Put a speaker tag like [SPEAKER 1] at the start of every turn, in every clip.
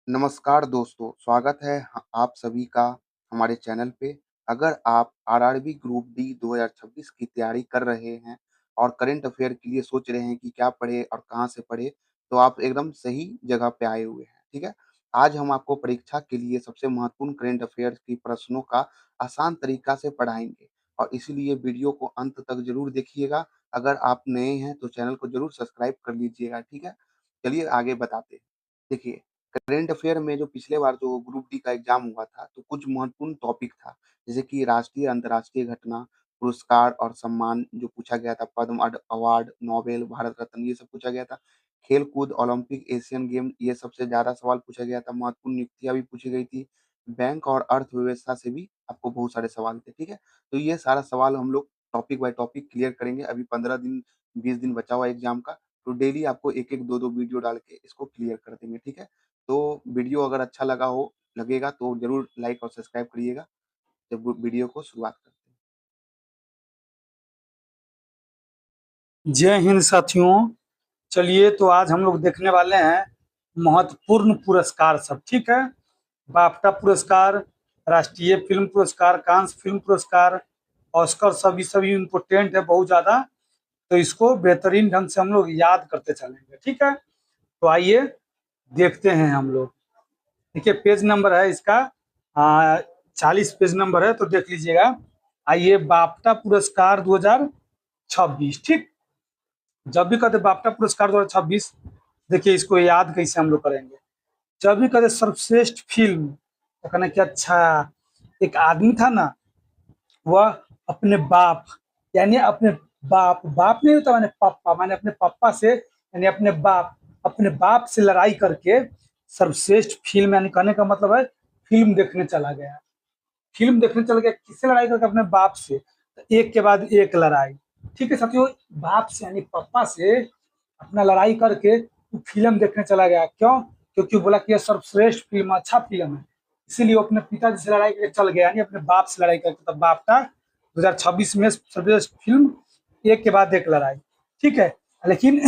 [SPEAKER 1] नमस्कार दोस्तों, स्वागत है आप सभी का हमारे चैनल पे। अगर आप आरआरबी ग्रुप डी 2026 की तैयारी कर रहे हैं और करंट अफ़ेयर के लिए सोच रहे हैं कि क्या पढ़ें और कहाँ से पढ़ें, तो आप एकदम सही जगह पे आए हुए हैं, ठीक है? आज हम आपको परीक्षा के लिए सबसे महत्वपूर्ण करंट अफ़ेयर्स की प्रश्नों का आसान तरीका से पढ़ाएँगे और इसीलिए वीडियो को अंत तक ज़रूर देखिएगा। अगर आप नए हैं, तो चैनल को ज़रूर सब्सक्राइब कर लीजिएगा, ठीक है? चलिए आगे बताते हैं। देखिए, करंट अफेयर में जो पिछले बार जो ग्रुप डी का एग्जाम हुआ था, तो कुछ महत्वपूर्ण टॉपिक था, जैसे कि राष्ट्रीय, अंतर्राष्ट्रीय घटना, पुरस्कार और सम्मान जो पूछा गया था, पद्म अवार्ड, नोबेल, भारत रत्न ये सब पूछा गया था। खेल-कूद, ओलंपिक, एशियन गेम ये सबसे ज़्यादा सवाल पूछा गया था, महत्वपूर्ण नियुक्तियाँ भी पूछी गई थी। बैंक और अर्थव्यवस्था से भी आपको बहुत सारे सवाल थे, ठीक है? तो ये सारा सवाल हम लोग टॉपिक बाय टॉपिक क्लियर करेंगे। अभी 15 दिन, 20 दिन बचा हुआ है एग्जाम का, तो डेली आपको 1-1, 2-2 वीडियो डाल के इसको क्लियर कर देंगे, ठीक है? तो वीडियो अगर अच्छा लगेगा तो ज़रूर लाइक और सब्सक्राइब करिएगा। जब वीडियो को शुरुआत करते हैं।
[SPEAKER 2] जय हिंद साथियों। चलिए तो आज हम लोग देखने वाले हैं महत्वपूर्ण पुरस्कार सब। ठीक है, बाफ्टा पुरस्कार, राष्ट्रीय फिल्म पुरस्कार, कांस फिल्म पुरस्कार, ऑस्कर, सभी इम्पोर्टेंट है बहुत ज्यादा। तो इसको बेहतरीन ढंग से हम लोग याद करते चलेंगे। ठीक है, तो आइए देखते हैं हम लोग। देखिए पेज नंबर है इसका 40 पेज नंबर है, तो देख लीजिएगा। आइए, बाफ्टा पुरस्कार 2026। ठीक, जब भी कहते बाफ्टा पुरस्कार 2026, देखिए इसको याद कैसे हम लोग करेंगे। जब भी कहते सर्वश्रेष्ठ फिल्म, तो कहना कि अच्छा, एक आदमी था ना, वह अपने बाप, यानी अपने बाप, बाप नहीं होता माने पापा, माने अपने पापा से, यानी अपने बाप से लड़ाई करके सर्वश्रेष्ठ फिल्म, यानी कहने का मतलब है फिल्म देखने चला गया। फिल्म देखने चल गया, किससे लड़ाई करके? अपने बाप से। तो एक के बाद एक लड़ाई। ठीक है साथियों, बाप से यानी पापा से अपना लड़ाई करके वो फिल्म देखने चला गया। क्यों? क्योंकि बोला कि यह सर्वश्रेष्ठ फिल्म, अच्छा फिल्म है, इसीलिए वो अपने पिताजी से लड़ाई करके चल गया, यानी अपने बाप से लड़ाई करके। तब बाप का 2026 में सर्वश्रेष्ठ फिल्म, एक के बाद एक लड़ाई। ठीक है, लेकिन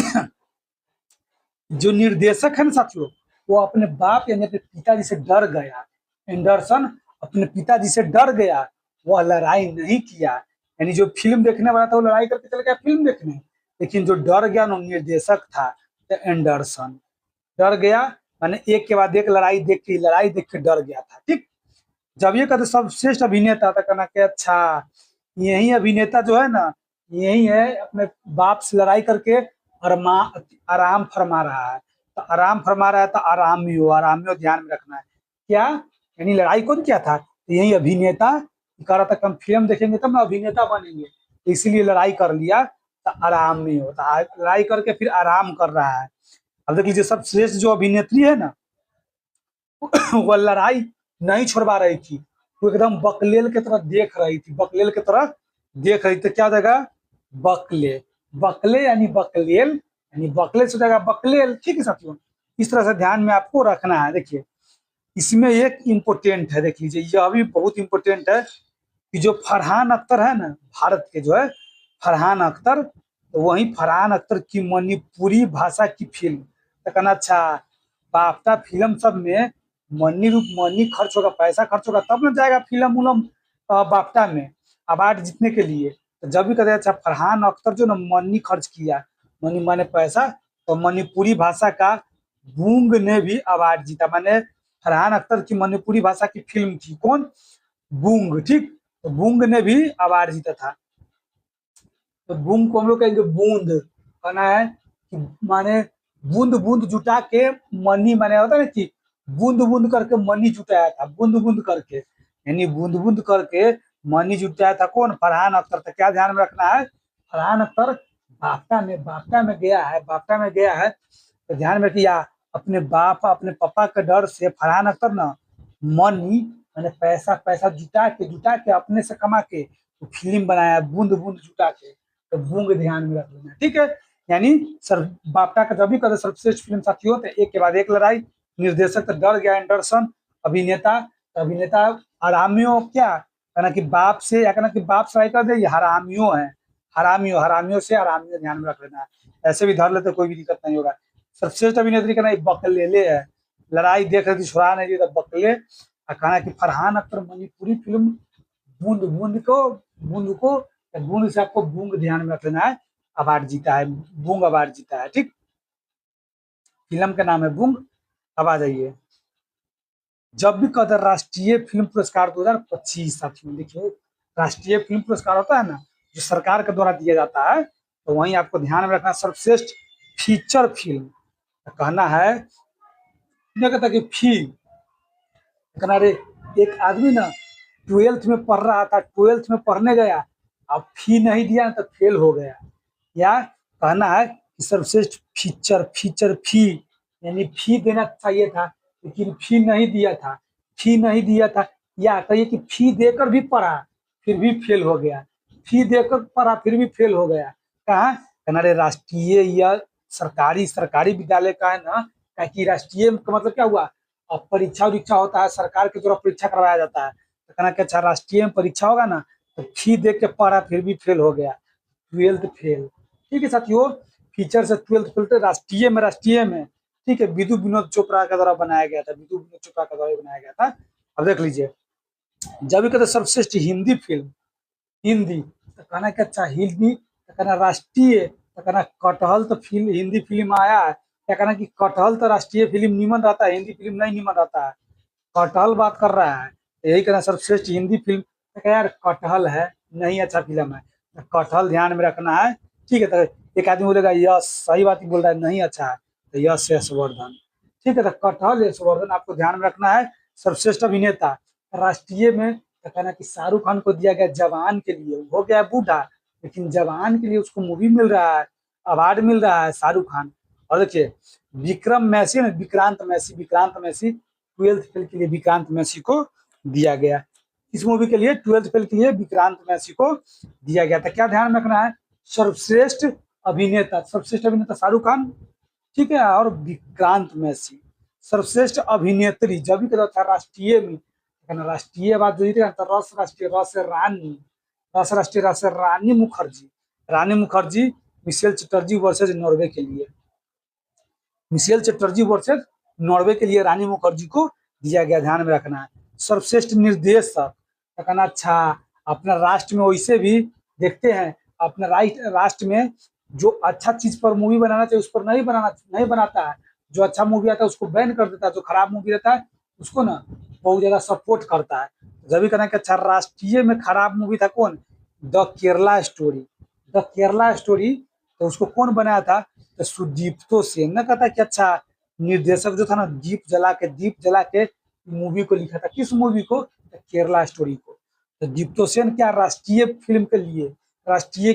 [SPEAKER 2] जो निर्देशक है ना साथियों, वो अपने बाप यानी अपने पिताजी से डर गया। एंडरसन अपने पिताजी से डर गया, वह लड़ाई नहीं किया। यानी जो फिल्म देखने वाला था वो लड़ाई करके चल गया फिल्म देखने, लेकिन जो डर गया ना निर्देशक था, तो एंडरसन डर गया। मैंने एक के बाद एक लड़ाई देख के डर गया था। ठीक, जब ये कहते सर्वश्रेष्ठ अभिनेता था, कहना कि अच्छा, यही अभिनेता जो है ना, यही है अपने बाप से लड़ाई करके अरमा आराम फरमा रहा है। तो आराम फरमा रहा है, तो आरामियो ध्यान में रखना है। क्या? यानी लड़ाई कौन किया था? तो यही अभिनेता कह रहा था कि हम फिल्म देखेंगे तब ना अभिनेता बनेंगे, तो इसीलिए लड़ाई कर लिया। तो आरामियो, तो लड़ाई करके फिर आराम कर रहा है। अब देख लीजिए, सबश्रेष्ठ जो अभिनेत्री है ना, वह लड़ाई नहीं छोड़वा रही थी। वो एकदम बकलेल की तरह देख रही थी, बकलेल की तरह देख रही थी। क्या देगा? बकले, बकले यानी बकलेल, यानी बकले से जाएगा बकलेल। ठीक है साथियों, इस तरह से ध्यान में आपको रखना है। देखिए इसमें एक इम्पोर्टेंट है, देख लीजिए, यह भी बहुत इंपॉर्टेंट है कि जो फरहान अख्तर है ना, भारत के जो है फरहान अख्तर, तो वही फरहान अख्तर की मणिपुरी भाषा की फिल्म। तो कहना अच्छा, बाफ्टा फिल्म सब में मनी खर्च होगा, पैसा खर्च होगा, तब ना जाएगा फिल्म उलम बाफ्टा में अवार्ड जीतने के लिए। तो जब भी कहते हैं अच्छा, फरहान अख्तर जो ना मनी खर्च किया, मनी माने पैसा, तो मणिपुरी भाषा का बूंग ने भी अवार्ड जीता। माने फरहान अख्तर की मणिपुरी भाषा की फिल्म थी कौन? बूंग। ठीक, तो बूंग ने भी अवार्ड जीता था। तो बूंद को हम लोग कहेंगे बूंद, कहना है कि माने बूंद बूंद जुटा के मनी, माने होता है ना कि बूंद बूंद करके मनी जुटाया था, बूंद बूंद करके, यानी बूंद बूंद करके मनी जुटाया था कौन? फरहान अख्तर। तो क्या ध्यान में रखना है? फरहान अख्तर बाफ्टा में गया है, बाफ्टा में गया है, तो ध्यान में रखिए, अपने बाप अपने पापा के डर से फरहान अख्तर ना मनी, मैंने पैसा पैसा जुटा के अपने से कमा के तो फिल्म बनाया, बूंद बूंद जुटा के। तो बूंग ध्यान में रख लेना। ठीक है, यानी सर बाफ्टा का जब भी कहते सर्वश्रेष्ठ फिल्म साथियों, तो एक के बाद एक लड़ाई। निर्देशक तो डर गया एंडरसन। अभिनेता, तो अभिनेता हरामियों, क्या कहना कि बाप से, या कहना कि बाप से लड़ाई कर दे, ये हरामियों है, हरामियों से हरामियों ध्यान में रख लेना है। ऐसे भी धर लेते कोई भी दिक्कत नहीं होगा। सर्वश्रेष्ठ अभिनेत्री का ना बकलेले है, लड़ाई देख रही थी, छुड़ा नहीं रही, तो बकले कहना कि फरहान अख्तर मणिपुरी फिल्म बूंद बूंद को बूंद से आपको बूंग ध्यान में रख लेना है, अवार्ड जीता है, बूंग अवार्ड जीता है। ठीक, फिल्म का नाम है बूंग। अब आ जाइए, जब भी कहते हैं राष्ट्रीय फिल्म पुरस्कार 2025, साथियों देखिए, राष्ट्रीय फिल्म पुरस्कार होता है ना, जो सरकार के द्वारा दिया जाता है, तो वहीं आपको ध्यान में रखना सर्वश्रेष्ठ फीचर फिल्म कहना है। क्या कहता है कि कहना रे, एक आदमी ना 12th में पढ़ रहा था, 12th में पढ़ने गया, अब फी नहीं दिया तो फेल हो गया। या कहना है कि सर्वश्रेष्ठ फीचर फी, यानी फी देना चाहिए था लेकिन फी नहीं दिया था, फी नहीं दिया था। या कहिए कि फी देकर भी पढ़ा फिर भी फेल हो गया, फी देकर पढ़ा फिर भी फेल हो गया। कहाँ कहना रे, राष्ट्रीय या सरकारी सरकारी विद्यालय का है ना, कि राष्ट्रीय का मतलब क्या हुआ, अब परीक्षा उरीक्षा होता है, सरकार के द्वारा परीक्षा करवाया जाता है, तो कहना कि अच्छा राष्ट्रीय में परीक्षा होगा ना, तो फी दे के पढ़ा फिर भी फेल हो गया, 12th फेल। ठीक है साथियों, फीचर से 12th फेल, तो राष्ट्रीय में ठीक है, विदु विनोद चोपड़ा के द्वारा बनाया गया था, विदु विनोद चोपड़ा के द्वारा बनाया गया था। अब देख लीजिए, जब भी कहते सर्वश्रेष्ठ हिंदी फिल्म, हिंदी तो कहना क्या अच्छा हिंदी, तो कहना राष्ट्रीय, तो कहना कटहल तो फिल्म हिंदी फिल्म आया है, क्या कहना कि कटहल तो राष्ट्रीय फिल्म निमन रहता है, हिंदी फिल्म नहीं निमन रहता है, कटहल बात कर रहा है, तो यही कहना सर्वश्रेष्ठ हिंदी फिल्म। तो कहा यार कटहल है, नहीं अच्छा फिल्म है, तो कटहल ध्यान में रखना है। ठीक है, तो एक आदमी बोलेगा यस, सही बात ही बोल रहा है, नहीं अच्छा है, तो यस यशवर्धन। ठीक है, तो कटहल यशवर्धन आपको ध्यान में रखना है। सर्वश्रेष्ठ अभिनेता राष्ट्रीय में, तो कहना कि शाहरुख खान को दिया गया जवान के लिए, हो गया बूढ़ा लेकिन जवान के लिए उसको मूवी मिल रहा है, अवार्ड मिल रहा है शाहरुख खान। और देखिए विक्रम मैसी ना, विक्रांत मैसी 12th फेल के लिए विक्रांत मैसी को दिया गया। इस मूवी के लिए 12th फेल के लिए विक्रांत मैसी को दिया गया था। क्या ध्यान में रखना है, सर्वश्रेष्ठ अभिनेता शाहरुख खान, ठीक है, और विक्रांत मैसी। सर्वश्रेष्ठ अभिनेत्री जब भी कहता था राष्ट्रीय में, राष्ट्रीय बात जो थी तो रस रानी मुखर्जी, मिशेल चटर्जी वर्सेज नॉर्वे के लिए, मिशेल चटर्जी वर्सेज नॉर्वे के लिए रानी मुखर्जी को दिया गया, ध्यान में रखना है। सर्वश्रेष्ठ निर्देशक, तो कहना अच्छा अपना राष्ट्र में वैसे भी देखते हैं, अपने राष्ट्र में जो अच्छा चीज पर मूवी बनाना चाहिए उस पर नहीं बनाता है, जो अच्छा मूवी आता है उसको बैन कर देता है, जो खराब मूवी रहता है उसको ना बहुत ज्यादा सपोर्ट करता है। जब भी कहना कि अच्छा राष्ट्रीय में खराब मूवी था कौन, द केरला स्टोरी, तो उसको कौन बनाया था, तो सुदीप्तो सेन ने। कहता कि अच्छा निर्देशक जो था ना, दीप जला के मूवी को लिखा था, किस मूवी को, तो केरला स्टोरी को। तो दीप्तो सेन क्या राष्ट्रीय फिल्म के लिए, राष्ट्रीय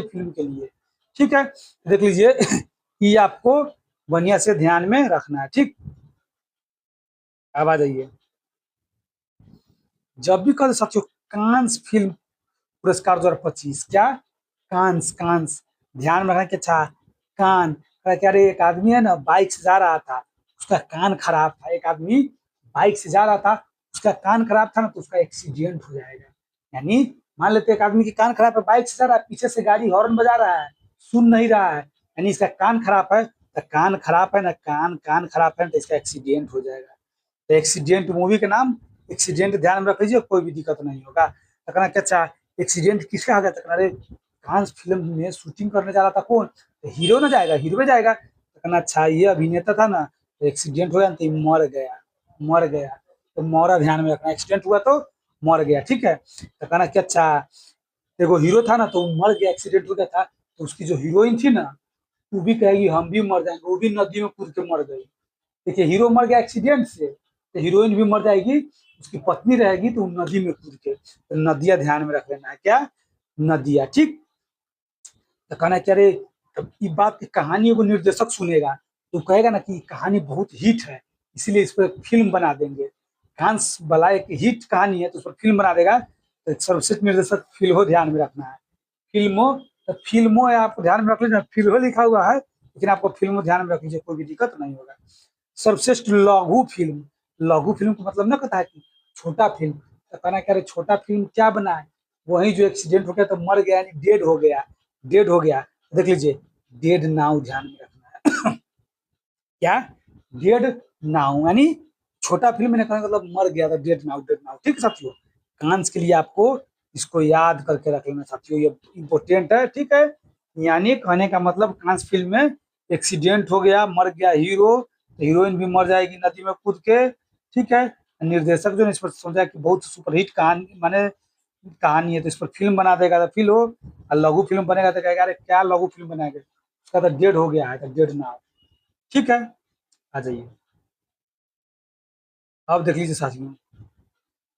[SPEAKER 2] फिल्म के लिए। ठीक है, देख लीजिए ये आपको बढ़िया से ध्यान में रखना है। ठीक, अब आ जाइए, जब भी कल साथियों कांस फिल्म पुरस्कार 2025, क्या कांस ध्यान में रखना कि अच्छा कान, क्या रे, एक आदमी है ना बाइक से जा रहा था, उसका कान खराब था, एक आदमी बाइक से जा रहा था, उसका कान खराब था ना, तो उसका एक्सीडेंट हो जाएगा। यानी मान लेते एक आदमी की कान खराब है, बाइक से जा रहा है, पीछे से गाड़ी हॉर्न बजा रहा है, सुन नहीं रहा है, यानी इसका कान खराब है, तो कान खराब है ना, कान खराब है तो इसका एक्सीडेंट हो जाएगा। तो एक्सीडेंट मूवी का नाम, एक्सीडेंट ध्यान में रख लीजिए, कोई भी दिक्कत नहीं होगा। तो कहना क्या अच्छा एक्सीडेंट किसका आ गया, तो कहना कांस फिल्म में शूटिंग करने जा रहा था कौन, तो हीरो ना जाएगा, हीरो में जाएगा, तो कहना अच्छा ये अभिनेता था ना, तो एक्सीडेंट हो गया तो मर गया, तो मौरा ध्यान में रखना, एक्सीडेंट हुआ तो मर गया। ठीक है, तो कहना कि अच्छा देखो हीरो था ना तो मर गया, एक्सीडेंट हो गया था, तो उसकी जो हीरोइन थी ना वो भी कहेगी हम भी मर जाएंगे, वो भी नदी में कूद के मर गई। देखिए हीरो मर गया एक्सीडेंट से, तो हीरोइन भी मर जाएगी, उसकी पत्नी रहेगी तो नदी में कूद के, तो नदिया ध्यान में रख लेना है, क्या नदिया। ठीक, तो कहना क्या रे, ये बात की कहानी एगो निर्देशक सुनेगा तो कहेगा ना कि कहानी बहुत हिट है, इसीलिए इस पर फिल्म बना देंगे। कांस बला एक हिट कहानी है तो उस पर फिल्म बना देगा, तो सर्वश्रेष्ठ निर्देशक फिल्मो ध्यान में रखना है। फिल्मो, तो फिल्मो आपको ध्यान में रख लीजिए, फिल्मो लिखा हुआ है लेकिन आपको फिल्मो ध्यान में रख लीजिए, कोई भी दिक्कत नहीं होगा। सर्वश्रेष्ठ लघु फिल्म का मतलब ना कहता है कि छोटा फिल्म, तो कहना क्या रे छोटा फिल्म क्या बना है, वही जो एक्सीडेंट हो गया तो मर गया, यानी डेड हो गया, देख लीजिए डेड नाउ ध्यान में रखना है। क्या डेड नाउ, यानी छोटा फिल्म में कहने का मतलब मर गया था, डेड नाउ, डेड नाउ। ठीक है साथियों, कांस के लिए आपको इसको याद करके रख लेना साथियों, ये इंपॉर्टेंट है। ठीक है, यानी कहने का मतलब कांस फिल्म में एक्सीडेंट हो गया, मर गया हीरो, तो हीरोइन भी मर जाएगी नदी में कूद के। ठीक है, निर्देशक जो है इस पर सोचा कि बहुत सुपरहिट कहानी, माने कहानी है, तो इस पर फिल्म बना देगा, तो फिल्म हो और लघु फिल्म बनेगा तो कहेगा अरे क्या लघु फिल्म बनाएगा, उसका तो डेड हो गया है, तो डेड नाउ। ठीक है, आ जाइए, अब देख लीजिए साथियों,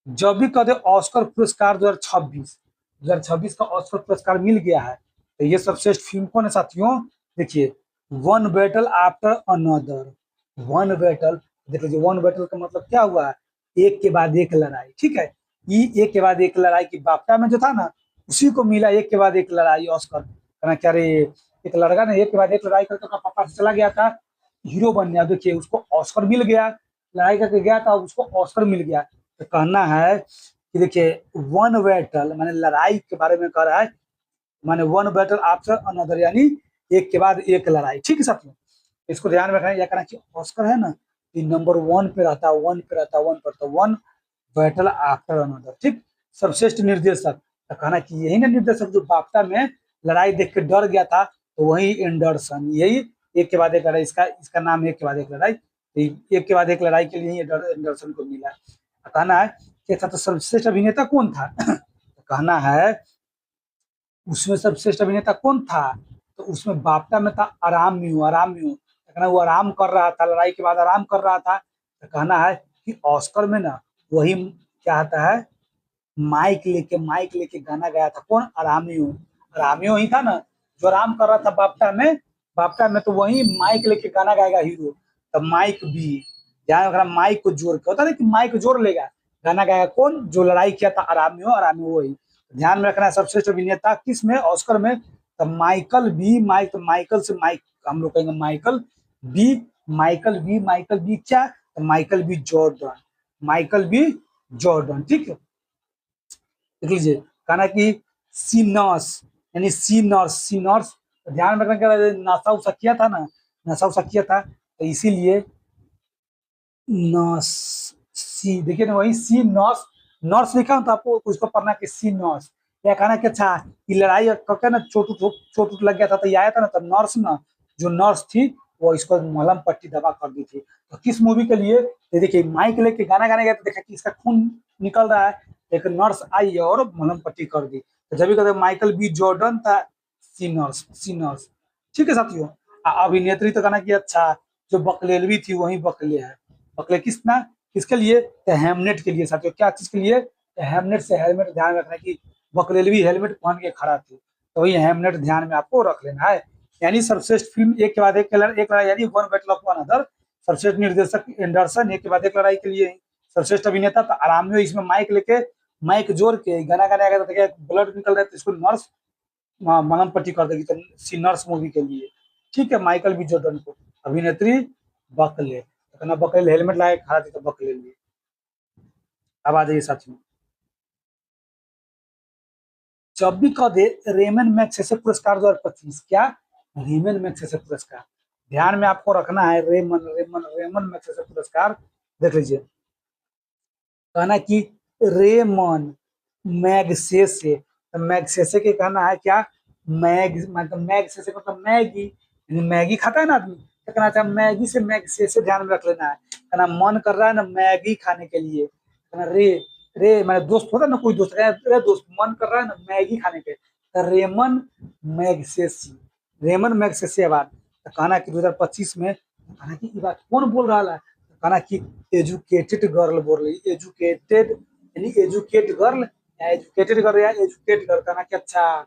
[SPEAKER 2] जब भी कहते ऑस्कर पुरस्कार 2026 का ऑस्कर पुरस्कार मिल गया है, तो ये सर्वश्रेष्ठ फिल्म कौन है साथियों? देखिए, one battle after another, one battle, देख लीजिए वन बैटल का मतलब क्या हुआ है, एक के बाद एक लड़ाई। ठीक है, ये एक के बाद एक लड़ाई की बाफ्टा में जो था ना, उसी को मिला एक के बाद एक लड़ाई ऑस्कर। कहना क्या रे, एक लड़का ने एक के बाद एक लड़ाई करके अपना पापा से चला गया था, हीरो बन गया, देखिए उसको ऑस्कर मिल गया, लड़ाई करके गया था उसको ऑस्कर मिल गया। तो कहना है कि देखिए वन बैटल माने लड़ाई के बारे में कह रहा है, माने वन बैटल आफ्टर अनदर, यानी एक के बाद एक लड़ाई। ठीक है साथियों, इसको ध्यान में रखना है, या कहना कि ऑस्कर है ना, ये नंबर वन पे रहता है, वन पे रहता है, वन पे रहता है, वन बैटल आफ्टर अनदर। ठीक, सर्वश्रेष्ठ निर्देशक, तो कहना कि यही ना निर्देशक जो बाफ्टा में लड़ाई देख के डर गया था, तो वही एंडरसन, यही एक के बाद एक लड़ाई, इसका इसका नाम है एक के बाद एक लड़ाई, तो एक के बाद एक लड़ाई के लिए ही एंडरसन को मिला। कहना है कि अच्छा तो सर्वश्रेष्ठ अभिनेता कौन था? तो कहना है उसमें सर्वश्रेष्ठ अभिनेता कौन था, तो उसमें बाफ्टा में था अराम्यू, अराम्यू, कहना वो आराम कर रहा था, लड़ाई के बाद आराम कर रहा था। तो कहना है कि ऑस्कर में ना वही क्या आता है, माइक लेके गाना गाया था, कौन? अरामियो, अरामियो ही था ना जो आराम कर रहा था बाफ्टा में, बाफ्टा में तो वही माइक लेके गाना गाएगा हीरो, तो माइक भी, ध्यान रखना माइक को जोड़ के, होता है कि माइक जोड़ लेगा, गाना गाएगा कौन? जो लड़ाई किया था अरामियो, अरामियो वही। ध्यान में रखना है सर्वश्रेष्ठ अभिनेता किस में, ऑस्कर में, तो माइकल बी, माइक, तो माइकल से माइक हम लोग कहेंगे Michael B, Michael B, Michael B क्या, तो Michael B Jordan, Michael B Jordan. ठीक है, देख लीजिए, कहना कि सीनर्स, यानी सीनर्स, सीनर्स, ध्यान में रखना, नशा उसा किया था ना, नशा उसा किया था, तो इसीलिए नर्स, सी देखिए ना, वही सी नर्स, नर्स लिखा हूं तो आपको उसको पढ़ना कि सी नर्स, या कहना कि अच्छा ये लड़ाई करके ना चोट लग गया था, तो ये आया था ना, तो नर्स ना, जो नर्स थी वो इसको मलहम पट्टी दवा कर दी थी। तो किस मूवी के लिए, तो देखिए माइक लेके गाना गाने गया तो देखा कि इसका खून निकल रहा है, एक नर्स आई और मलहम पट्टी कर दी, तो जब भी कहते माइकल बी जॉर्डन था, सीनर्स, सीनर्स। ठीक है साथियों, अभिनेत्री तो कहना कि अच्छा जो बकलेलवी थी वही बकले है, बकले किसना, किसके लिए, तो हेमनेट के लिए साथियों, क्या चीज के लिए, तो हेमनेट से हेलमेट, ध्यान रखना कि बकलेलवी हेलमेट पहन के खड़ा थी, तो वही हेमनेट ध्यान में आपको रख लेना है। यानी सर्वश्रेष्ठ फिल्म एक के बाद एक एक लड़ाई, यानी one battle of one other, सर्वश्रेष्ठ निर्देशक एंडरसन, एक के बाद एक लड़ाई के लिए, सर्वश्रेष्ठ अभिनेता तो आराम में, इसमें माइक लेके, माइक जोड़ के गाना गाने आ गया, ब्लड निकल रहा है तो इसको नर्स मलहम पट्टी कर देगी, तो सी नर्स मूवी के लिए। ठीक है, माइकल बी जॉर्डन को, अभिनेत्री बकले, तो कहना बकले हेलमेट लाए खड़ा थी तो बकले लिए। अब आ जाइए साथियों, जब भी कह दे रेमन मैग्सेसे पुरस्कार 2025, क्या, रेमन मैग्सेसे पुरस्कार, ध्यान में आपको रखना है, रेमन रेमन रेमन मैग्सेसे पुरस्कार, देख लीजिए, कहना कि रेमन मैग्सेसे, तो मैग्सेसे के कहना है क्या, मैग मतलब मैग्सेसे मतलब मैगी, यानी मैगी खाता है ना आदमी, तो कहना चाहे मैगी से मैग्सेसे, ध्यान में रख लेना है, कहना मन कर रहा है ना मैगी खाने के लिए, कहना रे, रे मैंने दोस्त होता है ना, कोई दोस्त, रे दोस्त मन कर रहा है ना मैगी खाने के, तो रेमन मैग्सेसी, रेमन मैग्सेसे बात, तो कहना कि 2025 में, कहना कि ये बात कौन बोल रहा है, कहना कि एजुकेटेड गर्ल बोल रही, एजुकेटेड यानी एजुकेट गर्ल, या एजुकेटेड गर्ल, या एजुकेट गर्ल, कहना कि अच्छा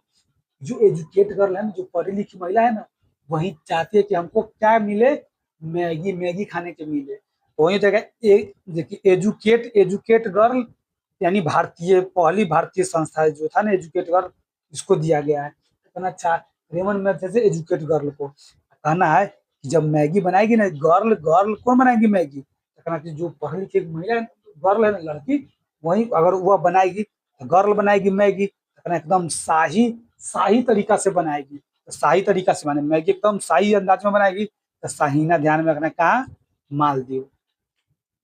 [SPEAKER 2] जो एजुकेट गर्ल है ना, जो पढ़ी लिखी महिला है ना, वही चाहती है कि हमको क्या मिले, मैगी, मैगी खाने के मिले, तो वही जगह देखिए एजुकेट, एजुकेट गर्ल, यानी भारतीय, पहली भारतीय संस्था है जो था ना एजुकेट गर्ल, इसको दिया गया है, तो कहना अच्छा रेमन में जैसे एजुकेट गर्ल को, कहना है कि जब मैगी बनाएगी ना, गर्ल गर्ल कौन बनाएगी मैगी, तो कहना कि जो पढ़ी लिखी महिला गर्ल है ना, लड़की, वही अगर वह बनाएगी तो गर्ल बनाएगी मैगी, तो कहना एकदम शाही, शाही तरीका से बनाएगी, तो शाही तरीका से माने मैगी एकदम शाही अंदाज में बनाएगी, तो शाहीना, ध्यान में रखना कहा मालदीव।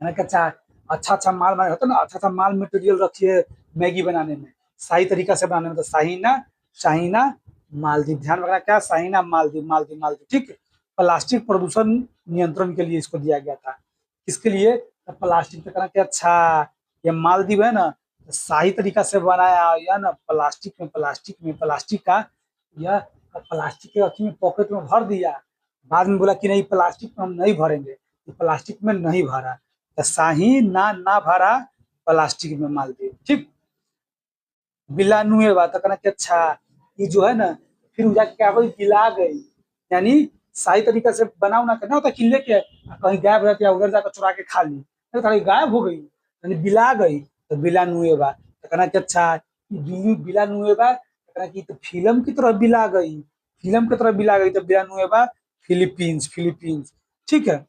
[SPEAKER 2] मैंने कहा अच्छा अच्छा अच्छा माल बना होता है ना, अच्छा अच्छा माल मटेरियल रखिए मैगी बनाने में, सही तरीका से बनाने में, तो शाहीना शाहीना मालदीव। ध्यान रखना क्या, शाहीना मालदीव, मालदीव मालदीव, ठीक है। प्लास्टिक प्रदूषण नियंत्रण के लिए इसको दिया गया था। किसके लिए, तो प्लास्टिक पे कहना कि अच्छा ये मालदीव है ना, तो सही तरीका से बनाया या ना, प्लास्टिक का यह प्लास्टिक के अथी में पॉकेट में भर दिया। बाद में बोला कि नहीं प्लास्टिक में हम नहीं भरेंगे, तो प्लास्टिक में नहीं भरा, तो शाही ना भरा प्लास्टिक में मालदीव, ठीक। बिलानुएवा तो कहना कि अच्छा ये जो है ना, फिर वो जाके क्या हुई, बिला गई, यानी सही तरीका से बनाओ ना, करना होता कि लेके कहीं गायब रहती है, उधर जाकर चुरा के खा ली, तो कहीं गायब हो गई, यानी बिला गई, तो बिलानुएवा तो कहना कि अच्छा बिलानुएवा, तो कहना कि तो फिल्म की तरह बिला गई, फिल्म की तरह बिला गई, तो बिलानुएवा फिलीपींस, फिलीपींस, ठीक है।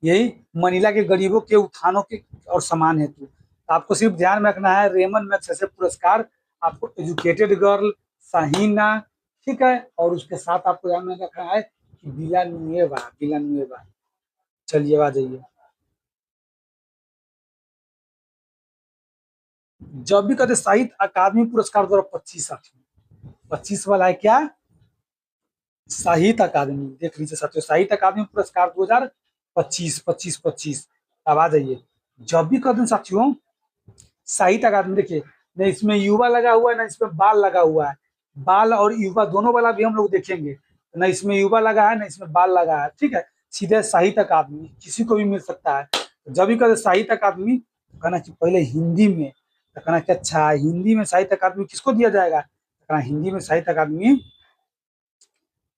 [SPEAKER 2] यही मनीला के गरीबों के उत्थानों के और समान हेतु। तो आपको सिर्फ ध्यान में रखना है रेमन मैग्सेसे पुरस्कार, आपको एजुकेटेड गर्ल, साहिना, ठीक है, और उसके साथ आपको ध्यान में रखना है कि विलानुएवा, विलानुएवा। चलिए आ जाइए। जब भी कहते साहित्य अकादमी पुरस्कार 2025 25 वाला है क्या, साहित्य अकादमी, देख लीजिए साथियों, साहित्य अकादमी पुरस्कार 2025, 25 अब आ जाइए। जब भी कहते हैं साथियों साहित्य अकादमी, देखिए न इसमें युवा लगा हुआ है, ना इसमें बाल लगा हुआ है, बाल और युवा दोनों वाला भी हम लोग देखेंगे, न इसमें युवा लगा है, ना इसमें बाल लगा है, ठीक है। सीधे साहित्य अकादमी किसी को भी मिल सकता है। तो जब भी कहते साहित्य अकादमी, तो कहना कि पहले हिंदी में, तो कहना कि अच्छा हिंदी में साहित्य अकादमी किसको दिया जाएगा, तो कहना हिंदी में साहित्य अकादमी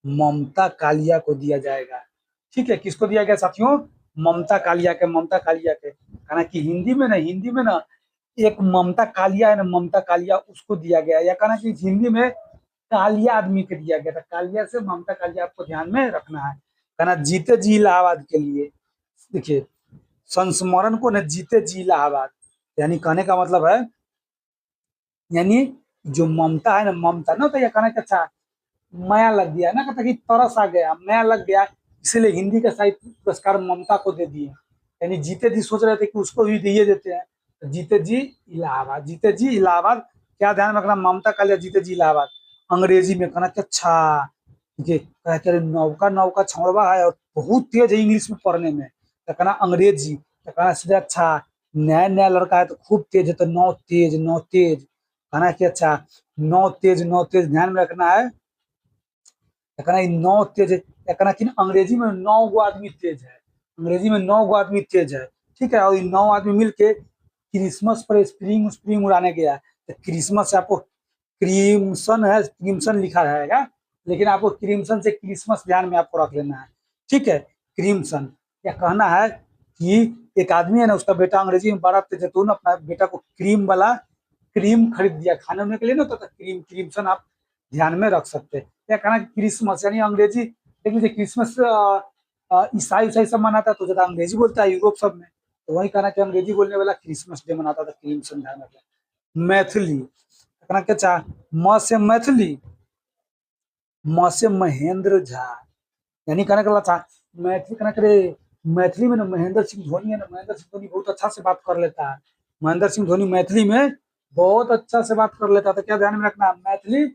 [SPEAKER 2] ममता कालिया को दिया जाएगा, ठीक है। किसको दिया गया साथियों, ममता कालिया के, ममता कालिया के, कहना कि हिंदी में ना एक ममता कालिया है ना, ममता कालिया उसको दिया गया, या कहना कि हिंदी में कालिया आदमी के दिया गया था, कालिया से ममता कालिया, आपको ध्यान में रखना है। कहना जीते जी इलाहाबाद के लिए, देखिए संस्मरण को न जीते जी इलाहाबाद, यानी कहने का मतलब है, यानी जो ममता है ना, ममता ना, तो ये कहना कि अच्छा माया लग गया ना, कहता कि तरस आ गया, माया लग गया, इसीलिए हिंदी का साहित्य पुरस्कार ममता को दे दिए। यानी जीते जी सोच रहे थे कि उसको भी दिए देते हैं, तो जीते जी इलाहाबाद, जीते जी इलाहाबाद, क्या ध्यान में रखना, ममता का लिया जीते जी इलाहाबाद। अंग्रेजी में कहना कि अच्छा, देखिए कहते रहे नौका नौका छौड़वा है और बहुत तेज है इंग्लिश में पढ़ने में, तो कहना अंग्रेजी, तो कहना सीधे अच्छा नया नया लड़का है तो खूब तेज है, तो नौ तेज, नौ तेज, कहना कि अच्छा नौ तेज, नौ तेज, ध्यान में रखना है। कहना नौ तेज है, कहना कि अंग्रेजी में 9 गो आदमी तेज है, अंग्रेजी में 9 गो आदमी तेज है, ठीक है। और 9 आदमी मिलके क्रिसमस पर स्प्रिंग स्प्रिंग उड़ाने गया, तो क्रिसमस से आपको क्रीमसन है, क्रिमसन लिखा रहेगा, लेकिन आपको क्रिमसन से क्रिसमस ध्यान में आपको रख लेना है, ठीक है। क्रिमसन, क्या कहना है कि एक आदमी है ना, उसका बेटा अंग्रेजी में बड़ा तेज है, तो ना अपना बेटा को क्रीम वाला क्रीम खरीद दिया खाने में के लिए ना, तो क्रीम, क्रिमसन आप ध्यान में रख सकते हैं। क्या कहना क्रिसमस, यानी अंग्रेजी देख लीजिए, क्रिसमस ईसाई ईसाई सब मनाता है, तो ज्यादा अंग्रेजी बोलता है यूरोप सब में, तो वही कहना कि अंग्रेजी बोलने वाला क्रिसमस डे मनाता था, क्रिमसन ध्यान रखना। मैथिली, कहना क्या चाह, म से मैथिली, म से महेंद्र झा, यानी कहने का था मैथिली, कहना करे मैथिली में ना महेंद्र सिंह धोनी है ना, महेंद्र सिंह धोनी बहुत अच्छा से बात कर लेता है, महेंद्र सिंह धोनी मैथिली में बहुत अच्छा से बात कर लेता था, क्या ध्यान में रखना, मैथिली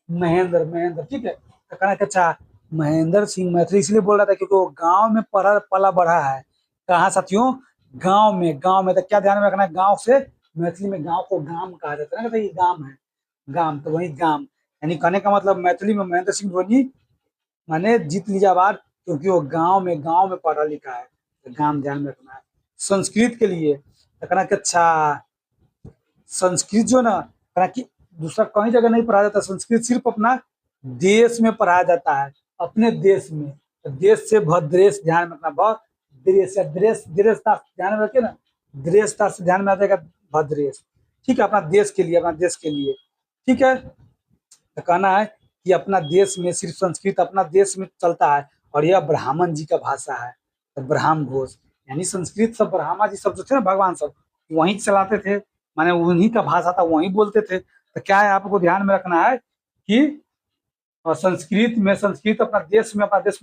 [SPEAKER 2] महेंद्र, महेंद्र, ठीक है। तो कहना कि अच्छा महेंद्र सिंह मैथिली इसलिए बोल रहा था क्योंकि वो गांव में पढ़ा पला बढ़ा है, कहाँ साथियों, गांव में, गांव में, तो क्या ध्यान में रखना है, गांव से मैथिली में गांव को गांव कहा जाता है ना, कहता ये गांव है, गांव, तो वही गांव, यानी कहने का मतलब मैथिली में महेंद्र सिंह धोनी माने जीत लीजिए अवार्ड, क्योंकि वो गांव में पढ़ा लिखा है, तो गांव ध्यान में रखना है। संस्कृत के लिए तो कहना कि अच्छा संस्कृत जो ना, कहना कि दूसरा कहीं जगह नहीं पढ़ाया जाता, संस्कृत सिर्फ अपना देश में पढ़ाया जाता है, अपने देश में, तो देश से भद्रेश, ध्यान में रखना, भद्रेश या द्रेश, द्रेशता ध्यान में रखे ना, द्रेशता से ध्यान में आ जाएगा भद्रेश, ठीक है, अपना देश के लिए, अपना देश के लिए, ठीक है। तो कहना है कि अपना देश में सिर्फ संस्कृत अपना देश में चलता है, और यह ब्राह्मण जी का भाषा है, तो ब्राह्म घोष, यानी संस्कृत सब ब्रह्मा जी सब जो थे ना, भगवान सब वहीं चलाते थे, माने उन्हीं का भाषा था, वहीं बोलते थे। तो क्या है आपको ध्यान में रखना है कि और अपना देश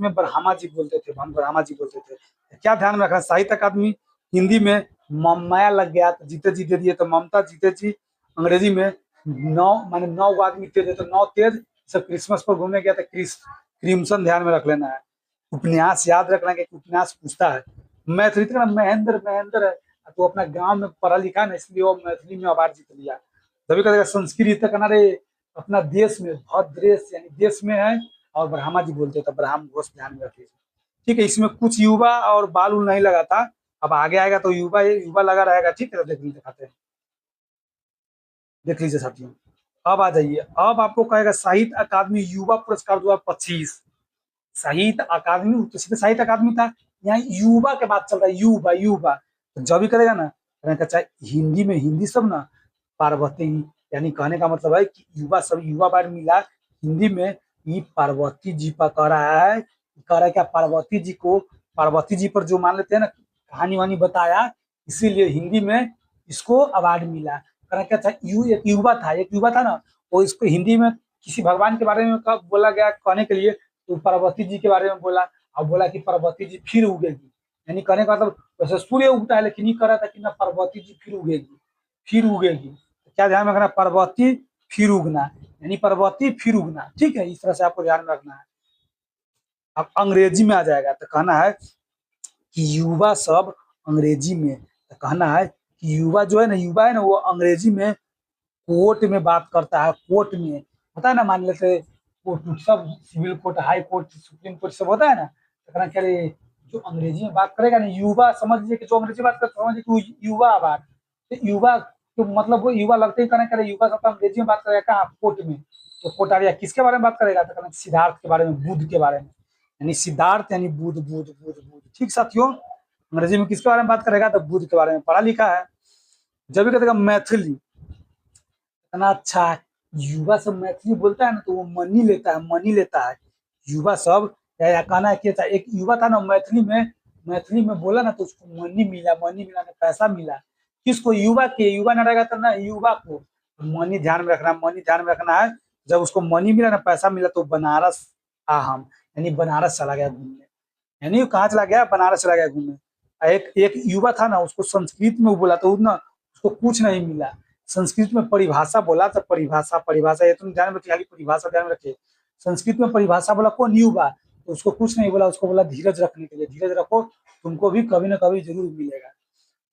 [SPEAKER 2] में ब्रह्मा जी बोलते थे, हम ब्रह्मा जी बोलते थे। क्या ध्यान में रखना, साहित्य अकादमी हिंदी में ममया लग गया तो जीते जी दे दिए, तो ममता जीते जी अंग्रेजी में नौ, माने 9 आदमी तेज है तो 9 तेज। सब क्रिसमस पर घूमने गया था, क्रिम्सन ध्यान में रख लेना है। उपन्यास याद रखना कि उपन्यास पूछता है। मैथिली का महेंद्र महेंद्र है, तो अपना गांव में पढ़ा लिखा ना, इसलिए वो मैथिली में अवार्ड जीत लिया। तभी कहेगा संस्कृत करना रे, अपना देश में भद्रेश यानी देश में है, और ब्रह्मा जी बोलते थे, ब्राह्म घोष ध्यान में रखिए। ठीक है, इसमें कुछ युवा और बाल उल नहीं लगा था, अब आगे आएगा तो युवा युवा लगा रहेगा। ठीक है, देख लीजिए, दिखाते हैं, देख लीजिए साथियों। अब आ जाइए, अब आपको कहेगा साहित्य अकादमी युवा पुरस्कार 2025। साहित्य अकादमी तो सीधे साहित्य अकादमी था, यहाँ युवा के बात चल रहा है, युवा युवा। तो जब भी करेगा ना, अच्छा हिंदी में हिंदी सब ना पार्वती, यानी कहने का मतलब है कि युवा सब युवा बार मिला हिंदी में। ये पार्वती जी पर कह रहा है, कह रहा है क्या, पार्वती जी को, पार्वती जी पर जो मान लेते हैं ना कहानी वानी बताया, इसीलिए हिंदी में इसको अवार्ड मिला। कह रहा क्या था, एक युवा था, एक युवा था ना, वो इसको हिंदी में किसी भगवान के बारे में कब बोला गया कहने के लिए, तो पार्वती जी के बारे में बोला। और बोला कि पार्वती जी फिर उगेगी, यानी कहने का मतलब वैसे सूर्य उगता है, लेकिन ये कह रहा था कि ना पार्वती जी फिर उगेगी, फिर उगेगी। तो क्या ध्यान में रखना, पार्वती फिर उगना, यानी पार्वती फिर उगना। ठीक है, इस तरह से आपको ध्यान में रखना है। अब अंग्रेजी में आ जाएगा तो कहना है कि युवा सब अंग्रेजी में, तो कहना है कि युवा जो है ना, युवा है ना, वो अंग्रेजी में कोर्ट में बात करता है, कोर्ट में होता है ना, मान लेते कोर्ट सब, civil court, high court, supreme court सब होता है ना, तो कहना क्या रे, जो अंग्रेजी में बात करेगा ना युवा, समझ लीजिए कि जो अंग्रेजी बात करता समझ लीजिए कि वो युवा बात, तो युवा तो मतलब वो युवा लगते ही कहना क्या रे, युवा सब अंग्रेजी में बात करेगा कहाँ, कोर्ट में। तो कोर्ट आ गया, किसके बारे में बात करेगा, तो कहना सिद्धार्थ के बारे में, बुद्ध के बारे में, यानी सिद्धार्थ यानी बुद्ध बुद्ध बुद्ध बुद्ध। ठीक साथियों, अंग्रेजी में किसके बारे में बात करेगा, तो बुद्ध के बारे में, पढ़ा लिखा है। जब भी कहेगा मैथिली, इतना अच्छा है, युवा सब मैथिली बोलता है ना तो वो मनी लेता है, मनी लेता है युवा सब। या कहना है कि अच्छा एक युवा था ना मैथिली में बोला ना तो उसको मनी मिला, मनी मिला ना पैसा मिला। किसको, युवा के, युवा ना रहेगा तो ना युवा को। तो मनी ध्यान में रखना, मनी ध्यान में रखना है। जब उसको मनी मिला ना, पैसा मिला, तो बनारस हम, यानी बनारस चला गया घूमने, यानी कहाँ चला गया, बनारस चला गया घूमने। एक एक युवा था ना, उसको संस्कृत में बोला तो ना उसको कुछ नहीं मिला। संस्कृत में परिभाषा बोला तो परिभाषा, परिभाषा ये तुम ध्यान में रखिए, खाली परिभाषा ध्यान में रखिए। संस्कृत में परिभाषा बोला कौन, युवा, तो उसको कुछ नहीं बोला, उसको बोला धीरज रखने के लिए, धीरज रखो, तुमको भी कभी ना कभी जरूर मिलेगा।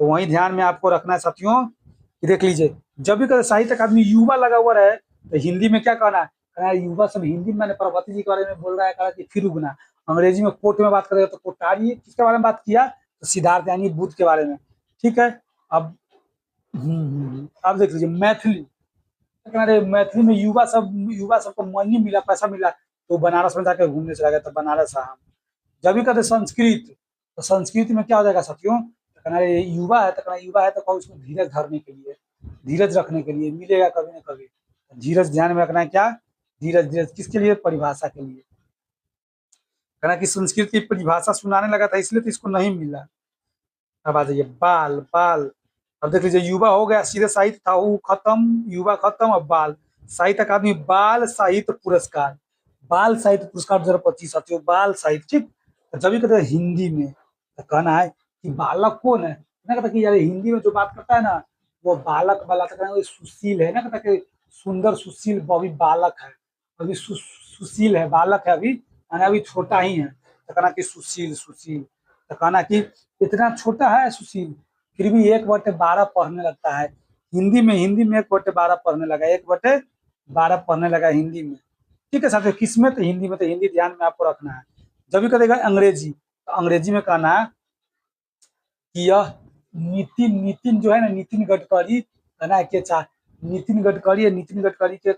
[SPEAKER 2] तो वही ध्यान में आपको रखना है साथियों, कि देख लीजिए, जब भी कभी साहित्य अकादमी युवा लगा हुआ रहे तो हिंदी में क्या कहना है, कहना है युवा सब, हिंदी में मैंने प्रभावती जी के बारे में बोल रहा है, कहा कि फिर उगना। अंग्रेजी में कोर्ट में बात करेगा तो कोटारी किसके बारे में बात किया, तो सिद्धार्थ यानी बुद्ध के बारे में। ठीक है, अब अब देख लीजिए मैथिली, कहना रे मैथिली में युवा सबको मनी मिला, पैसा मिला, तो बनारस में जाकर घूमने चला गया, तो बनारस हम। जब भी कहते संस्कृत, तो संस्कृत में क्या हो जाएगा साथियों, तो कहना रे युवा है, तो कहना युवा है तो कहो उसको धीरज धरने के लिए, धीरज रखने के लिए मिलेगा कभी ना कभी। धीरज ध्यान में रखना है, क्या धीरज, धीरज किसके लिए, परिभाषा के लिए। कहना कि संस्कृत की परिभाषा सुनाने लगा था इसलिए तो इसको नहीं मिला। अब आ जाइए बाल, बाल। अब देख लीजिए, युवा हो गया, सीधे साहित्य था वो खत्म, युवा खत्म, अब बाल। साहित्य अकादमी बाल साहित्य पुरस्कार, बाल साहित्य पुरस्कार 2025 साथियों, बाल साहित्य। ठीक, तो जब भी कहते हैं हिंदी में, तो कहना है कि बालक कौन है ना, कहता कि यार हिंदी में जो बात करता है ना वो बालक वाला, तो कहना वो सुशील है ना, कहता कि सुंदर सुशील, अभी बालक है, अभी सुशील है, बालक है अभी, यानी अभी छोटा ही है, तो कहना कि सुशील, सुशील। तो कहना कि इतना छोटा है सुशील, फिर भी 1/12 पढ़ने लगता है हिंदी में 1/12 पढ़ने लगा, 1/12 पढ़ने लगा हिंदी में। ठीक है साथियों, किसमें, तो हिंदी में, तो हिंदी ध्यान में आपको रखना है। जब भी करेगा अंग्रेजी, तो अंग्रेजी में कहना है कि यह नितिन, नितिन जो है ना, नितिन गडकरी, कहना है कि अच्छा नितिन गडकरी है, नितिन गडकरी के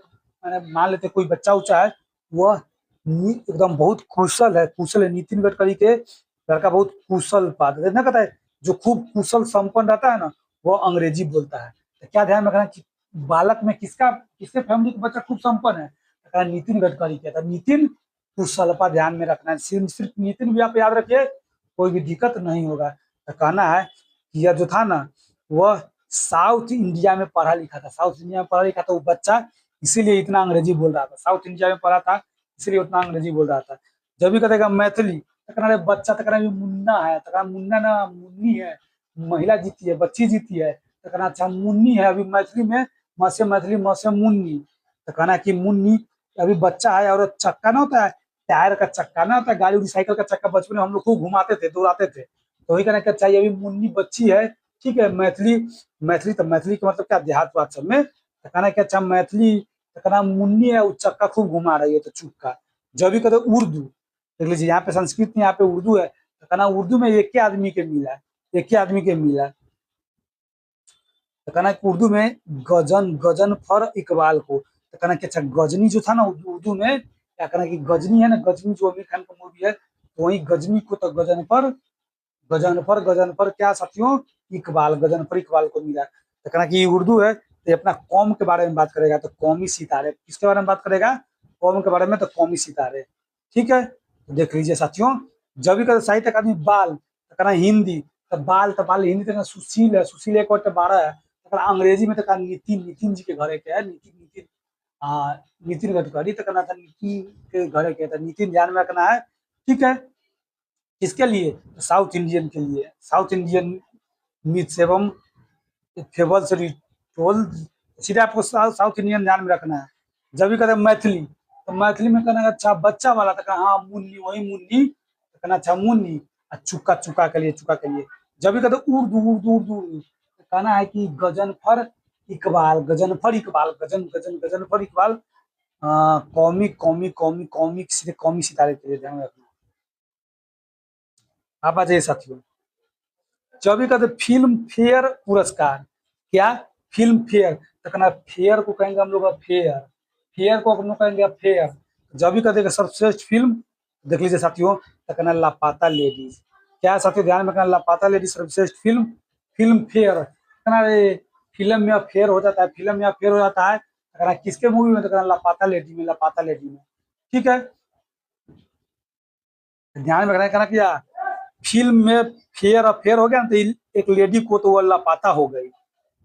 [SPEAKER 2] मैंने मान लेते कोई बच्चा उच्चा है, वह एकदम बहुत कुशल है, कुशल है, नितिन गडकरी के लड़का बहुत कुशल पात्र ना, कहता है जो खूब कुशल संपन्न रहता है ना, वो अंग्रेजी बोलता है। तो क्या ध्यान रखना कि बालक में किसका, किसके फैमिली का बच्चा खूब संपन्न है, तो नितिन गडकरी कहता है, नितिन कुशलता ध्यान में रखना है, सिर्फ नितिन भी आप याद रखिए, कोई भी दिक्कत नहीं होगा। तो कहना है कि यह जो था ना, वह साउथ इंडिया में पढ़ा लिखा था, साउथ इंडिया में पढ़ा लिखा था वो बच्चा, इसीलिए इतना अंग्रेजी बोल रहा था, साउथ इंडिया में पढ़ा था इसलिए उतना अंग्रेजी बोल रहा था। जब भी कहेगा मैथिली तो कहना, अरे बच्चा तो कहना मुन्ना है, तो कहना मुन्ना ना मुन्नी है, महिला जीती है, बच्ची जीती है, तो कहना अच्छा मुन्नी है, अभी मैथिली में म से मैथिली, म से मुन्नी, तो कहना कि मुन्नी अभी बच्चा है। और चक्का ना होता है, टायर का चक्का ना होता है, गाड़ी साइकिल का चक्का, बचपन में हम लोग खूब घुमाते थे, दौड़ाते थे, तो वही कहना क्या चाहिए, अभी मुन्नी बच्ची है, ठीक है, मैथिली, मैथिली तो मैथिली का मतलब क्या, देहात वात सब में, तो कहना क्या अच्छा मैथिली, तो कहना मुन्नी है, वो चक्का खूब घुमा रही है, तो चुपका। जब भी कहते उर्दू, देख लीजिए यहाँ पे संस्कृत में, यहाँ पे उर्दू है, तो कहना उर्दू में एक ही आदमी के मिला है, एक ही आदमी के मिला है, तो कहना कि उर्दू में गजन, गजन फर इकबाल को, तो कहना कि अच्छा गजनी जो था ना उर्दू में, क्या कहना कि गजनी है ना, गजनी जो आमिर खान का मूवी है, तो वही गजनी को तो गजन पर, गजन पर, गजन पर क्या साथियों, इकबाल, गजन पर इकबाल को मिला। तो कहना कि उर्दू है, तो ये अपना कौम के बारे में बात करेगा, तो कौमी सितारे, किसके बारे में बात करेगा, कौम के बारे में, तो कौमी सितारे, ठीक है। तो देख लीजिए साथियों, जब भी कहते साहित्य अकादमी बाल, तो कहना हिंदी, तो बाल हिंदी, तो कहना सुशील है, सुशील एक और बारह है, तो कहना अंग्रेजी में, तो कहना नितिन, नितिन जी के घरे के है, नितिन, नितिन, नितिन गडकरी, तो कहना था नितिन के घरे के, तो नितिन ध्यान में रखना है, ठीक है। किसके लिए, साउथ इंडियन के लिए, साउथ इंडियन मिथ्स एवं फेबल्स रिटोल, सीधे आपको साउथ इंडियन ध्यान में रखना है। जब भी कहते हैं मैथिली, तो मैथिली में कहना अच्छा बच्चा वाला, तो कहना हाँ मुन्नी, वही मुन्नी, तो कहना अच्छा मुन्नी, चुका, चुका के लिए, चुका के लिए। जब भी कहते हैं उर्दू, उर्दू, उर्दू, तो कहना है कि गजनफर इकबाल, गजनफर इकबाल, गजन, गजन, गजनफर इकबाल, कौमी, कौमी, कौमी, कौमी, सीधे कौमी सितारे के लिए ध्यान में रखना। आप आ जाइए साथियों, जब भी कहते फिल्म फेयर पुरस्कार, क्या, फिल्म फेयर, तो कहना फेयर को कहेंगे हम लोग फेयर, फेयर को हम लोग कहेंगे फेयर। जब भी कहते सर्वश्रेष्ठ फिल्म, देख लीजिए साथियों, तो कहना लापता लेडीज, क्या है साथियों, ध्यान में, कहना लापता लेडीज सर्वश्रेष्ठ फिल्म, फिल्म फेयर, कहना फिल्म में फेयर हो जाता है, फिल्म में फेयर हो जाता है, तो कहना किसके मूवी में, तो कहना लापता लेडी में, लापता लेडी में, ठीक है। ध्यान में रखना, कहना क्या, फिल्म में फेयर, और फेयर हो गया ना, तो एक लेडी को तो वो लापता हो गई,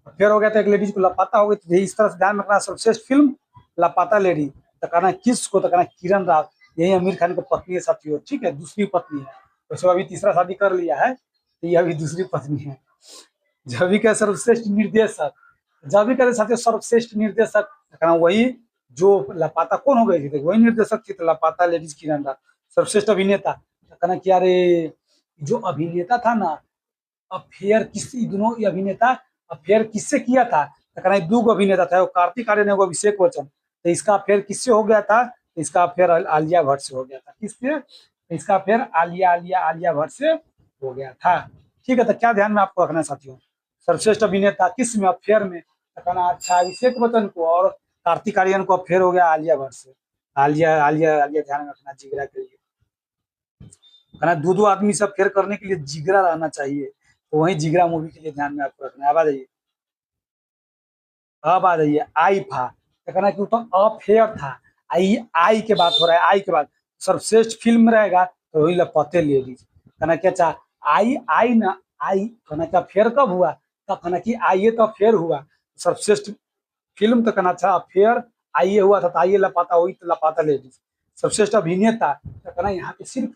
[SPEAKER 2] फेयर हो गया तो एक लेडीज को लापता हो गई, तो इस तरह से ध्यान में रखना, सर्वश्रेष्ठ फिल्म लापता लेडी, तो कहना किसको, तो कहना किरण राव, यही आमिर खान की पत्नी है साथियों, ठीक है, दूसरी पत्नी है, वैसे अभी तीसरा शादी कर लिया है, तो ये अभी दूसरी पत्नी है। जब भी कहे सर्वश्रेष्ठ निर्देशक, जब भी कहे साथियों सर्वश्रेष्ठ निर्देशक, तो कहना वही जो लापता कौन हो गई थी, वही निर्देशक थी, तो लापता लेडीज किरण राव। सर्वश्रेष्ठ अभिनेता, तो कहना कि अरे जो अभिनेता था ना, अफेयर किस, दोनों अभिनेता अफेयर किससे किया था, तो कहना दो अभिनेता था, वो कार्तिक आर्यन और अभिषेक बच्चन, तो इसका अफेयर किससे हो गया था, तो इसका अफेयर आलिया भट्ट से हो गया था, किससे, तो इसका अफेयर आलिया, आलिया, आलिया भट्ट से हो गया था, ठीक है। तो क्या ध्यान में आपको रखना है साथियों, सर्वश्रेष्ठ अभिनेता किस में, अफेयर में, तो कहना अच्छा अभिषेक बच्चन को, और कार्तिक आर्यन को अफेयर हो गया आलिया भट्ट से, आलिया, आलिया, आलिया, ध्यान में रखना, जिगरा के लिए, है ना, दो दो आदमी से अफेयर करने के लिए जिगरा रहना चाहिए, तो वही जिगरा मूवी के लिए ध्यान में आपको रखना है। अब आ जाइए, अब आ जाइए आई था, तो कहना कि तो अफेयर था, आई के बात हो रहा है, आई के बाद सर्वश्रेष्ठ फिल्म रहेगा, तो वही लपते लेडीज, कहना क्या चाह, आई, आई ना, आई, कहना क्या फेयर कब हुआ, तब कहना कि आइए तो फेयर हुआ, सर्वश्रेष्ठ फिल्म, तो कहना अच्छा अफेयर आइए हुआ था, तो आइए लपाता, वही तो लपाता लेडीज। सर्वश्रेष्ठ अभिनेता, तो कहना यहाँ पे सिर्फ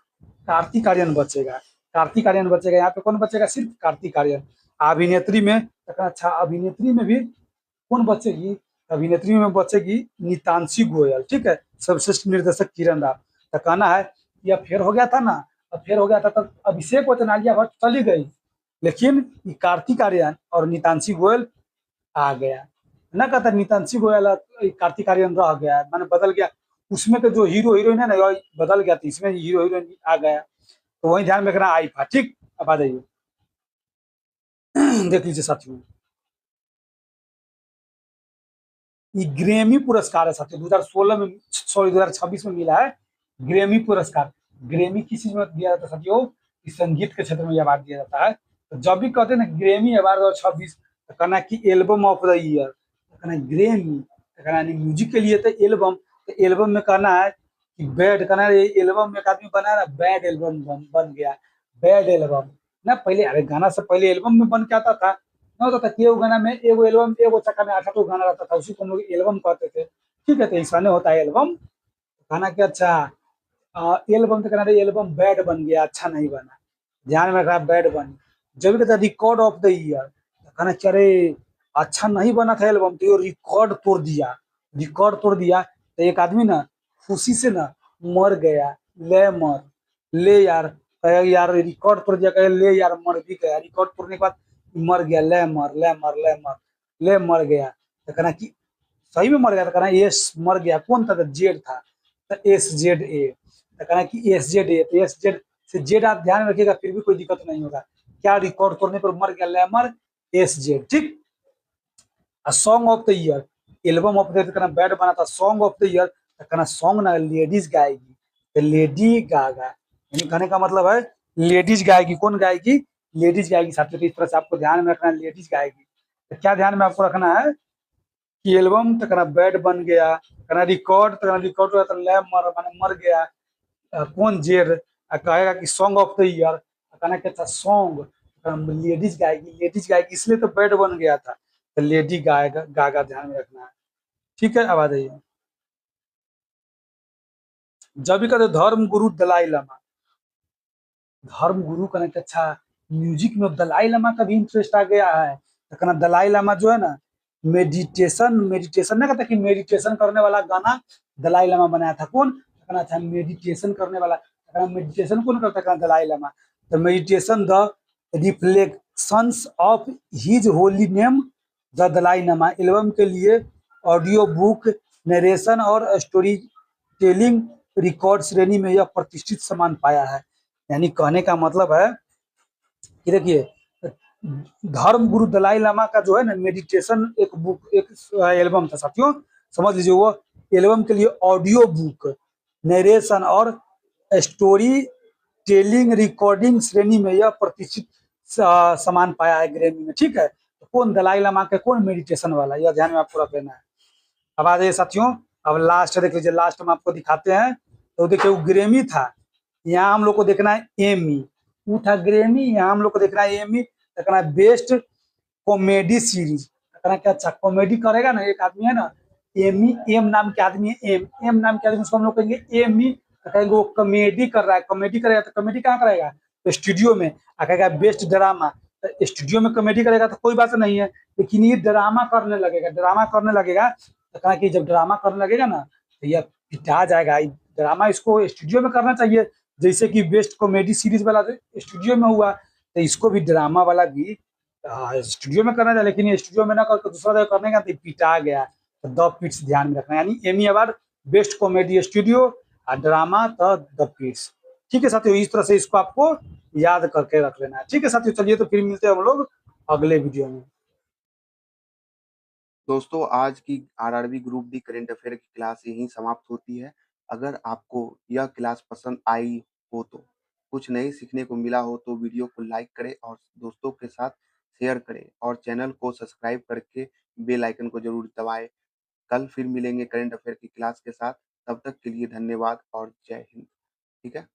[SPEAKER 2] कार्तिक आर्यन बचेगा, कार्तिक आर्यन बचेगा, यहाँ पे कौन बचेगा, सिर्फ कार्तिक आर्यन। अभिनेत्री में, तो कहना अच्छा अभिनेत्री में भी कौन बचेगी, अभिनेत्री में बचेगी नीतांशी गोयल, ठीक है, सर्वश्रेष्ठ निर्देशक किरण राव, तो कहना है यह फेयर हो गया था ना, अब फेयर हो गया था, तब अभिषेक बच्चन, आलिया भट्ट चली गई, लेकिन कार्तिक आर्यन और नीतांशी गोयल आ गया, ना कहता नीतांशी गोयल, कार्तिक आर्यन रह गया, मैंने बदल गया, उसमें के जो हीरो हीरोइन है ना बदल गया था, इसमें हीरो हीरोइन आ गया, तो वही ध्यान में रखना आई था, ठीक। अब आ जाइए, देख लीजिए साथियों, ये ग्रेमी पुरस्कार है साथियों, 2016 में, सॉरी 2026 में मिला है ग्रेमी पुरस्कार। ग्रेमी किस चीज में दिया जाता है साथियों, इस संगीत के क्षेत्र में यह अवार्ड दिया जाता है, तो जब भी कहते हैं ना ग्रेमी अवार्ड 2026, तो कहना कि एल्बम ऑफ द ईयर, तो कहना ग्रेमी, तो कहना म्यूजिक के लिए, तो एल्बम, तो एल्बम में कहना है कि बैड, कहना एल्बम में एक आदमी बना ना, बैड एल्बम बन गया, बैड एल्बम ना, पहले अरे गाना से पहले एल्बम में बन के आता था ना, होता था कि एगो गाना में, एगो एल्बम, एगो चक्का में 8 गाना रहता था, उसी को हम लोग एल्बम कहते थे, ठीक है, तो ऐसा नहीं होता है एल्बम, कहना कि अच्छा एल्बम तो कहना था एल्बम बैड बन गया, अच्छा नहीं बना, ध्यान में रखा बैड बन। जब भी कहता रिकॉर्ड ऑफ द ईयर, तो कहना कि अरे अच्छा नहीं बना था एल्बम, तो ये रिकॉर्ड तोड़ दिया, रिकॉर्ड तोड़ दिया। तो एक आदमी ना खुशी से ना मर गया, ले मर, ले यार, कहे यार रिकॉर्ड तोड़ दिया, कहे ले यार मर भी गया, रिकॉर्ड तोड़ने के बाद मर गया, ले मर, ले मर, ले मर, ले मर गया। तो कहना कि सही में मर गया, तो कहना यस मर गया, कौन था, तो जेड था, तो SZA। तो कहना कि SZA, तो SZ से जेड आप ध्यान में रखिएगा, फिर भी कोई दिक्कत नहीं होगा। क्या रिकॉर्ड तोड़ने पर मर गया, लेमर, SZ, ठीक। Song of the year, album of the year कहना बैड बना था, सॉन्ग ऑफ द ईयर तो कहना सॉन्ग ना लेडीज गाएगी, तो लेडी गागा, यानी कहने का मतलब है लेडीज गाएगी, कौन गाएगी, लेडीज गाएगी साथियों। तो इस तरह से आपको ध्यान में रखना है, लेडीज गाएगी। तो क्या ध्यान में आपको रखना है कि एल्बम तो कहना बैड बन गया, कहना रिकॉर्ड, तो कहना रिकॉर्ड हुआ तो लैब मर माने मर गया, कौन जेर, कहेगा कि सॉन्ग ऑफ द ईयर, कहना कि अच्छा सॉन्ग लेडीज गाएगी, लेडीज गाएगी इसलिए तो बैड बन गया था, तो लेडी गाएगा गागा, ध्यान में रखना है। ठीक है, अब आ जाइए। जब भी कहते धर्म गुरु दलाई लामा, धर्म गुरु कहना कि अच्छा म्यूजिक में दलाई लामा का भी इंटरेस्ट आ गया है। तो कहना दलाई लामा जो है ना मेडिटेशन, मेडिटेशन ना कहता कि मेडिटेशन करने वाला गाना दलाई लामा बनाया था, कौन, तो कहना था मेडिटेशन करने वाला, तो कहना मेडिटेशन कौन करता, कहना दलाई लामा। तो meditation the reflections of his holy name the Dalai Lama album के लिए ऑडियो बुक, नरेशन और स्टोरी टेलिंग रिकॉर्ड श्रेणी में यह प्रतिष्ठित सम्मान पाया है। यानी कहने का मतलब है कि देखिए धर्म गुरु दलाई लामा का जो है ना मेडिटेशन एक बुक, एक एल्बम था साथियों, समझ लीजिए। वो एल्बम के लिए ऑडियो बुक, नरेशन और स्टोरी टेलिंग रिकॉर्डिंग श्रेणी में यह प्रतिष्ठित सम्मान पाया है ग्रैमी में, ठीक है। तो कौन दलाई लामा के, कौन मेडिटेशन वाला, यह ध्यान में आपको रख लेना है। अब आ जाइए साथियों, अब लास्ट देख लीजिए, लास्ट में आपको दिखाते हैं। तो देखिए वो ग्रेमी था, यहाँ हम लोग को देखना है एमी, वो था ग्रेमी, यहाँ हम लोग को देखना है एमी। देखना है बेस्ट कॉमेडी सीरीज, कहना क्या अच्छा कॉमेडी करेगा ना एक आदमी है ना, एमी, एम नाम के आदमी है, एम, एम नाम के आदमी, उसको हम लोग कहेंगे एमी। तो कहेंगे वो कॉमेडी कर रहा है, कॉमेडी करेगा, तो कॉमेडी कहाँ करेगा, तो स्टूडियो में। कहेगा बेस्ट ड्रामा, तो स्टूडियो में कॉमेडी करेगा तो कोई बात नहीं है, लेकिन ये ड्रामा करने लगेगा, ड्रामा करने लगेगा, तो कहा कि जब ड्रामा करने लगेगा ना तो यह पिटा जाएगा। ड्रामा इसको स्टूडियो में करना चाहिए, जैसे कि बेस्ट कॉमेडी सीरीज वाला स्टूडियो में हुआ, तो इसको भी ड्रामा वाला भी स्टूडियो में करना चाहिए, लेकिन ये स्टूडियो में ना करके दूसरा जगह करने का, तो पिटा गया। तो द पिट्स ध्यान में रखना, यानी Emmy award best comedy studio और ड्रामा, तो द पिट्स। ठीक है साथियों, इस तरह से इसको आपको याद करके रख लेना है। ठीक है साथियों, चलिए तो फिर मिलते हैं हम लोग अगले वीडियो में।
[SPEAKER 1] दोस्तों, आज की RRB group D current affair की क्लास यहीं समाप्त होती है। अगर आपको यह क्लास पसंद आई हो तो, कुछ नए सीखने को मिला हो तो वीडियो को लाइक करें और दोस्तों के साथ शेयर करें और चैनल को सब्सक्राइब करके बेल आइकन को ज़रूर दबाएँ। कल फिर मिलेंगे करंट अफेयर की क्लास के साथ। तब तक के लिए धन्यवाद और जय हिंद। ठीक है?